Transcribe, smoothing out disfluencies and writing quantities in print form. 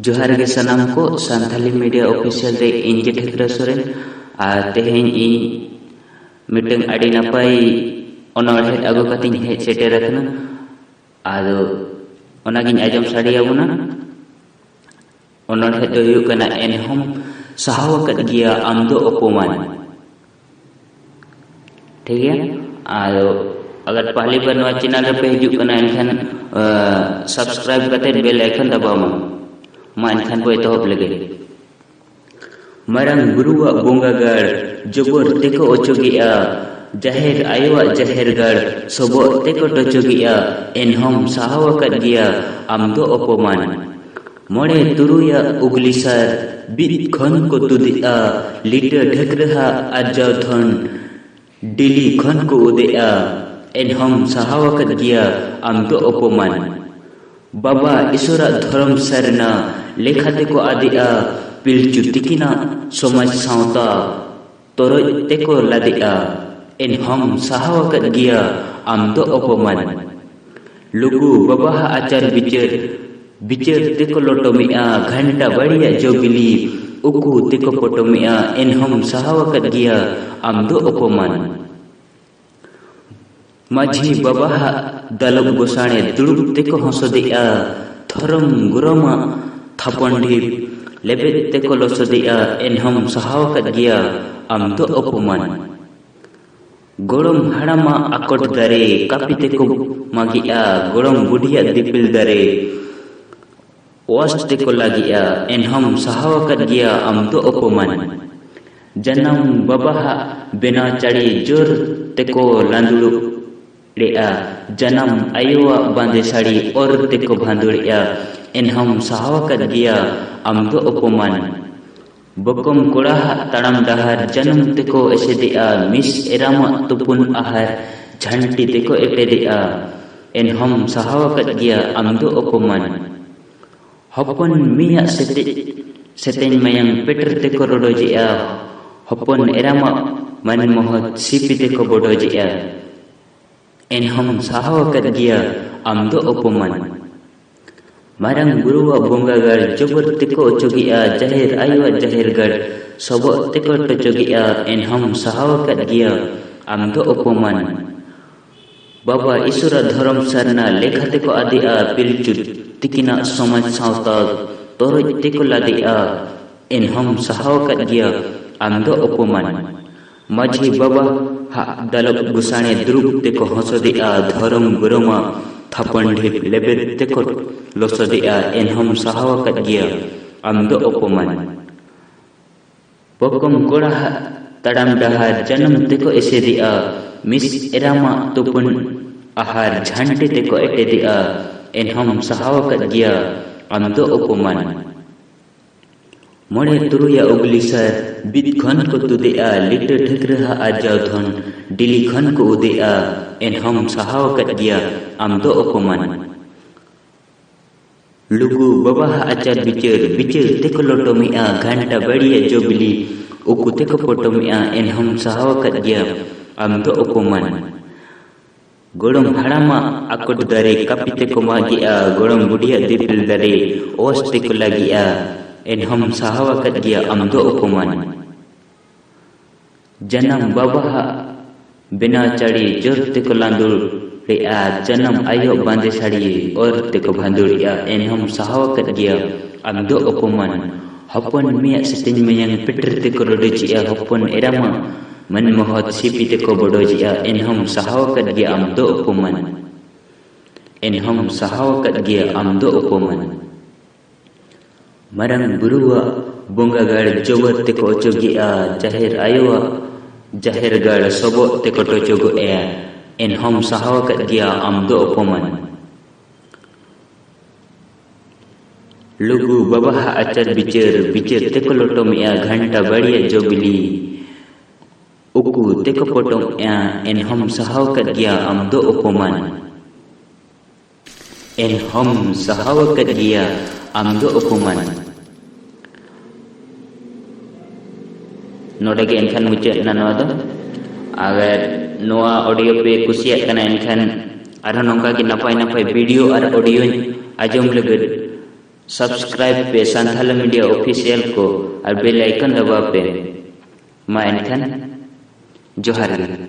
जोहार गे सनाम को Santhali media official रे इंजे ठेकरा सोरेन तेहें इन मीटिंग अड़ी नपाई ओनोरहे अगु कतिन हेज सेटेर रखना आदो ओनागिन आजम साड़ियाबुना ओनोरहे दो हुयुग कना एनहोम सहावकद गिया आमदो ओपोमान। ठीक है, आदो अगर पहली बार नवा चैनल पे हिजुग कना एनखान सब्सक्राइब करते बेल आइकन दबावा मा एनखान बो एतहब लगे। मरंग गुरुआ बोंगागार जोबर तेको ओचोगिया जाहेर आयोआ जाहेरगार सबो तेको टोचोगिया एनहोम सहावकद गिया आमदो ओपोमान। मोड़े तुरुया उगलिसार बिद खन को तुदिया लिटर ढेकरहा आजाव धन डिली खन को उदिया एनहोम सहावकद गिया आमदो ओपोमान। बाबा ईश्वरा धर्म सरना लेखाते को आदिया पिलचु तिकिना समाज सावता तोरज तेको लादिया एनहोम सहावकद गिया आमदो ओपोमान। लुगु बाबा आचार बिचार बिचार तेको लोटोमिया घंटा बढ़िया जोबिली उकु तेको पोटोमिया एनहोम सहावकद गिया आमदो ओपोमान। माझी बाबा दलब गोसाणे दुड़ुब तेको हंसदिया धर्म गुरमा थापंडी लेबे तेको लोसदिया एनहोम सहावकद गिया आमदो ओपोमान। गोड़म हाड़ामा आकोट दारे कापी तेको मागिया गोड़म बुढ़िया दिपिल दारे वास तेको लागिया एनहोम सहावकद गिया आमदो ओपोमान। जनम बाबा बेना चाड़ी जोर तेको लांदुड़ु जनम आयुआ बांधे साड़ी और तेको भांदुड़िया एनहोम सहावकद गिया आमदो ओपोमान। बकम कोड़ा ताड़म डहार जनम तेको एसेदिया मिस एरामा तुपुन आहार झंटी तेको एटेदिया एनहोम सहावकद गिया आमदो ओपोमान। हपन मिया सेतेन मयंग पेटर तेको रोडोजिया हपन एरामा मन मोहत सिपी तेको बोडोजिया एनहोम सहावकद गिया आमदो ओपोमान। मारंग गुरुआ बोंगागार जोबर तेको ओचोगिया जाहेर आयुआ जाहेरगार सबो तेको टोचोगिया एनहोम सहावकद गिया आमदो ओपोमान। बाबा ईश्वरा धर्म सरना लेखा तेको आदिया पिलचु तिकिना समाज सावता तोरज तेको लादिया एनहोम सहावकद गिया आमदो ओपोमान। माझी बाबा दलब गुसाणे द्रुब तेको हंसदिया धर्म गुरमा थापंडी लेबे तेको लोसदिया एनहोम सहावकद गिया आमदो ओपोमान। पकम कोड़ा ताड़म डहार जनम तेको एसेदिया मिस एरामा तुपुन आहार झंटी तेको एटेदिया एनहोम सहावकद गिया आमदो ओपोमान। मोड़े तुरुया उगलिसार बिद खन को तुदिया लिटर ढेकरहा आजाव धन डिली खन को उदिया एनहोम सहावकद गिया आमदो ओपोमान। लुगु बाबा आचार बिचार बिचार तेको लोटोमिया घंटा बढ़िया जोबिली उकु तेको पोटोमिया एनहोम सहावकद गिया आमदो ओपोमान। गोड़म हाड़ामा आकोट दारे कापी तेको मागिया गोड़म बुढ़िया दिपिल दारे ओस तेको लागिया एनहोम सहावकद गिया आमदो ओपोमान। जनम बाबा बिना चाड़ी जोर तेको लांदुड़िया जनम आयो बांधे साड़ी और तेको भांदुड़िया एनहोम सहावकद गिया आमदो ओपोमान। हपन मिया सेतेन मयंग पेटर तेको रोडोजिया हपन एरामा मन मोहत सिपी तेको बोडोजिया एनहोम सहावकद गिया आमदो ओपोमान। एनहोम सहावकद गिया आमदो ओपोमान। मरंग गुरुआ बोंगागार जोबर तेको ओचोगिया जाहेर आयोआ जाहेरगार सबो तेको टोचोगोया एनहोम सहावकद गिया आमदो ओपोमान। लुगु बाबा आचार बिचार बिचार तेको लोटोमिया घंटा बढ़िया जोबिली उकु तेको पोटोमिया एनहोम सहावकद गिया आमदो ओपोमान। एनहोम सहावकद गिया आमदो ओपोमान। नोडे के एनखान मुझे नवा दो अगर नवा ऑडियो पे कुसिया कना एनखान आरो नोंका की नपाय नपाय वीडियो और ऑडियो आजम लगद सब्सक्राइब पे संथाल मीडिया ऑफिशियल को और बेल आइकन दबा पे। मा एनखान जोहार।